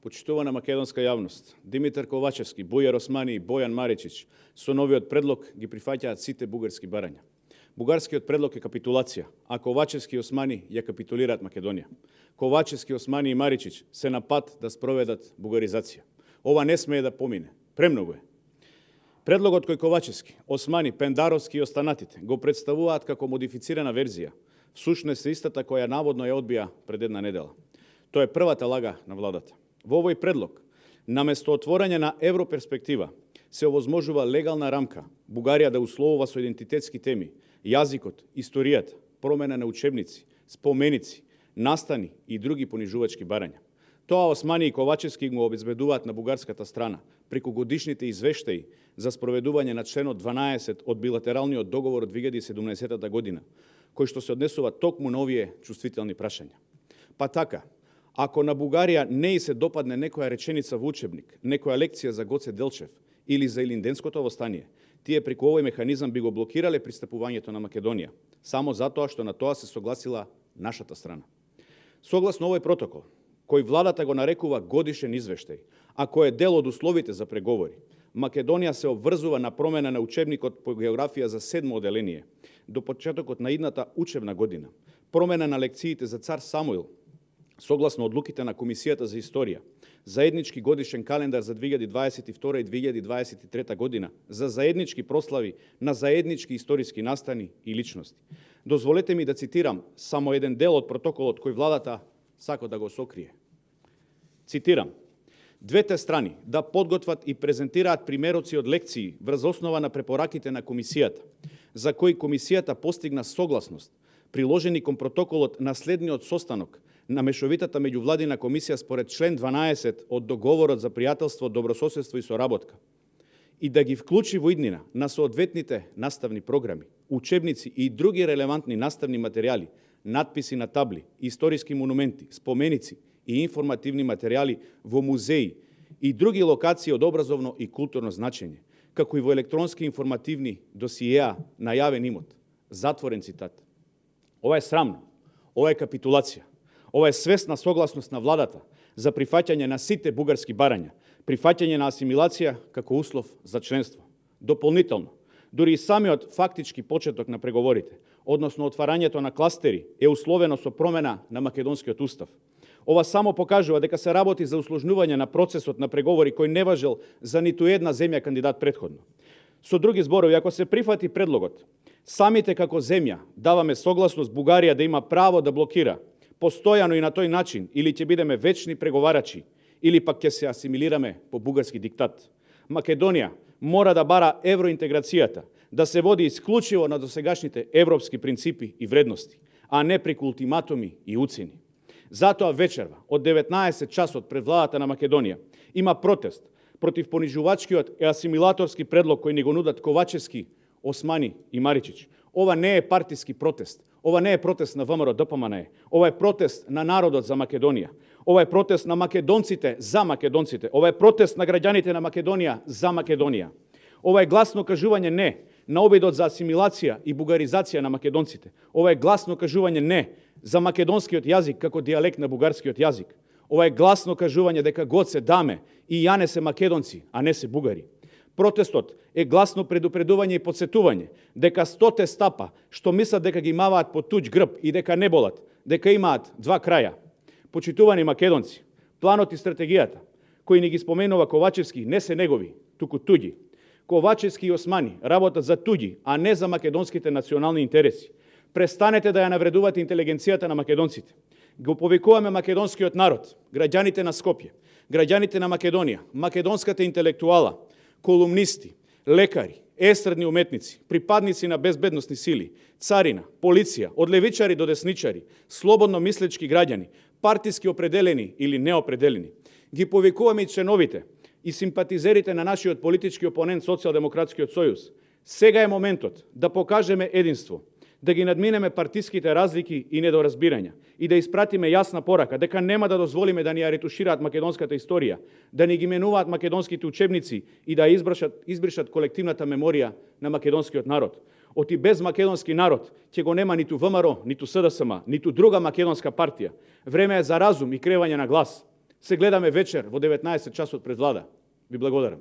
Почитувана македонска јавност, Димитар Ковачевски, Бујар Османи и Бојан Маричич со новиот предлог ги прифаќаат сите бугарски барања. Бугарскиот предлог е капитулација, а Ковачевски и Османи ја капитулираат Македонија. Ковачевски, Османи и Маричич се на пат да спроведат бугаризација. Ова не смее да помине. Премногу е. Предлогот кој Ковачевски, Османи, Пендаровски и останатите го представуваат како модифицирана верзија, всушност е истата која наводно ја одбија пред една недела. Тоа е првата лага на владата. Во овој предлог, наместо отворање на европерспектива, се овозможува легална рамка Бугарија да условува со идентитетски теми, јазикот, историјата, промена на учебници, споменици, настани и други понижувачки барања. Тоа Османи и Ковачевски го обезбедуваат на бугарската страна преку годишните извештаи за спроведување на членот 12 од билатералниот договор од 2017 година, кој што се однесува токму на овие чувствителни прашања. Па така, ако на Бугарија не и се допадне некоја реченица во учебник, некоја лекција за Гоце Делчев или за Илинденското востание, тие преку овој механизам би го блокирале пристапувањето на Македонија, само затоа што на тоа се согласила нашата страна. Согласно овој протокол, кој владата го нарекува годишен извештај, а кој е дел од условите за преговори, Македонија се обврзува на промена на учебникот по географија за 7 оделение до почетокот на идната учебна година, промена на лекциите за цар Самуил, согласно одлуките на Комисијата за историја, заеднички годишен календар за 2022 и 2023 година, за заеднички прослави на заеднички историски настани и личности. Дозволете ми да цитирам само еден дел од протоколот кој владата сака да го сокрие. Цитирам: двете страни да подготват и презентираат примероци од лекции врз основа на препораките на Комисијата, за кои Комисијата постигна согласност, приложени кон протоколот на следниот состанок на Мешовитата меѓувладина комисија според член 12 од Договорот за пријателство, добрососедство и соработка, и да ги вклучи во иднина на соодветните наставни програми, учебници и други релевантни наставни материјали, надписи на табли, историски монументи, споменици и информативни материјали во музеи и други локации од образовно и културно значење, како и во електронски информативни досиеа на јавен имот. Затворен цитат. Ова е срамно, ова е капитулација. Ова е свесна согласност на владата за прифаќање на сите бугарски барања, прифаќање на асимилација како услов за членство. Дополнително, дури и самиот фактички почеток на преговорите, односно отварањето на кластери, е условено со промена на македонскиот устав. Ова само покажува дека се работи за усложнување на процесот на преговори кој не важел за ниту една земја кандидат претходно. Со други зборови, ако се прифати предлогот, самите како земја даваме согласност Бугарија да има право да блокира постојано и на тој начин, или ќе бидеме вечни преговарачи, или пак ќе се асимилираме по бугарски диктат. Македонија мора да бара евроинтеграцијата, да се води исклучиво на досегашните европски принципи и вредности, а не преку ултиматуми и уцени. Затоа вечерва, од 19 часот пред владата на Македонија, има протест против понижувачкиот и асимилаторски предлог кој ни го нудат Ковачевски, Османи и Маричич. Ова не е партиски протест. Ова не е протест на ВМРО ДПМНЕ. Ова е протест на народот за Македонија. Ова е протест на македонците за македонците. Ова е протест на граѓаните на Македонија за Македонија. Ова е гласно кажување не на обидот за асимилација и бугаризација на македонците. Ова е гласно кажување не за македонскиот јазик како дијалект на бугарскиот јазик. Ова е гласно кажување дека Гоце, Даме и Јане се македонци, а не се бугари. Протестот е гласно предупредување и подсетување дека 100 стапа што мислат дека ги имаат по туѓ грб и дека не болат, дека имаат два краја. Почитувани македонци, планот и стратегијата кои ни ги споменува Ковачевски не се негови, туку туѓи. Ковачевски и Османи работат за туѓи, а не за македонските национални интереси. Престанете да ја навредувате интелигенцијата на македонците. Го повикуваме македонскиот народ, граѓаните на Скопје, граѓаните на Македонија, македонската интелектуала, колумнисти, лекари, естрадни уметници, припадници на безбедносни сили, царина, полиција, од левичари до десничари, слободно мислечки граѓани, партиски определени или неопределени. Ги повикуваме и членовите и симпатизерите на нашиот политички опонент Социјалдемократскиот сојуз. Сега е моментот да покажеме единство, да ги надминеме партиските разлики и недоразбирања и да испратиме јасна порака дека нема да дозволиме да ни ја ретушираат македонската историја, да ни ги менуваат македонските учебници и да избришат колективната меморија на македонскиот народ. Оти без македонски народ ќе го нема ниту ВМРО, ниту СДСМ, ниту друга македонска партија. Време е за разум и кревање на глас. Се гледаме вечер во 19 часот пред влада. Ви благодарам.